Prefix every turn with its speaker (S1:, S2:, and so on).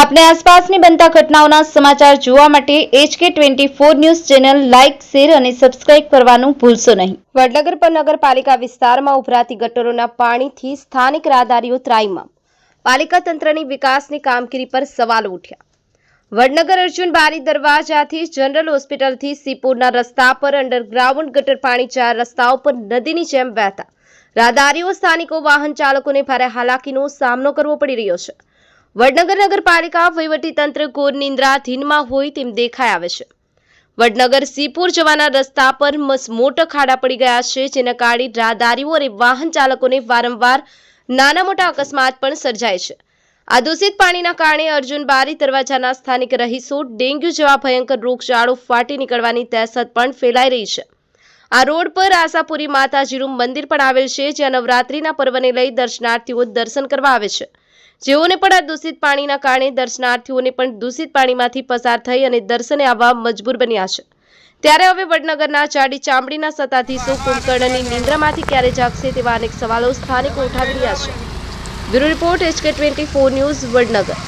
S1: अपने आसपासની બનતા ઘટનાઓના સમાચાર જોવા માટે HK24 news channel like, share અને સબસ્ક્રાઇબ કરવાનું ભૂલશો નહીં। વડનગર નગરપાલિકા વિસ્તારમાં ઉભરાતી ગટરોના પાણીથી સ્થાનિક રાહદારીઓ ત્રાહિમામ। પાલિકા તંત્રની વિકાસની કામગીરી પર સવાલો ઉઠ્યા। વડનગર અર્જુન બારી દરવાજાથી જનરલ હોસ્પિટલથી સીપુરના રસ્તા પર અંડરગ્રાઉન્ડ ગટર પાણી 4 રસ્તાઓ પર નદીની જેમ વહેતા રાહદારીઓ, સ્થાનિકો, વાહન ચાલકોને ભારે હાલાકીનો સામનો કરવો પડી રહ્યો છે। વડનગર નગરપાલિકા વહીવટીતંત્ર ઘોર નિંદ્રાધીનમાં હોય તેમ દેખાઈ આવે છે। વડનગર સીપુર જવાના રસ્તા પર મોટા ખાડા પડી ગયા છે, જેના કારણે રાહદારીઓ અને વાહન ચાલકોને વારંવાર નાના મોટા અકસ્માત પણ સર્જાય છે। આ દૂષિત પાણીના કારણે અર્જુન બારી દરવાજાના સ્થાનિક રહીશો ડેન્ગ્યુ જેવા ભયંકર રોગચાળો ફાટી નીકળવાની દહેશત પણ ફેલાઈ રહી છે। આ રોડ પર આશાપુરી માતાજીનું મંદિર પણ આવેલ છે, જ્યાં નવરાત્રીના પર્વને લઈ દર્શનાર્થીઓ દર્શન કરવા આવે છે। જેઓને પણ આ દૂષિત પાણીના કારણે દર્શનાર્થીઓને પણ દૂષિત પાણીમાંથી પસાર થઈ અને દર્શને આવવા મજબૂર બન્યા છે। ત્યારે હવે વડનગરના જાડી ચામડીના સત્તાધીશો કુંભકર્ણની નિંદ્રામાંથી ક્યારે જાગશે તેવા અનેક સવાલો સ્થાનિકો ઉઠાવી રહ્યા છે। Bureau report HK24 news, Vadnagar.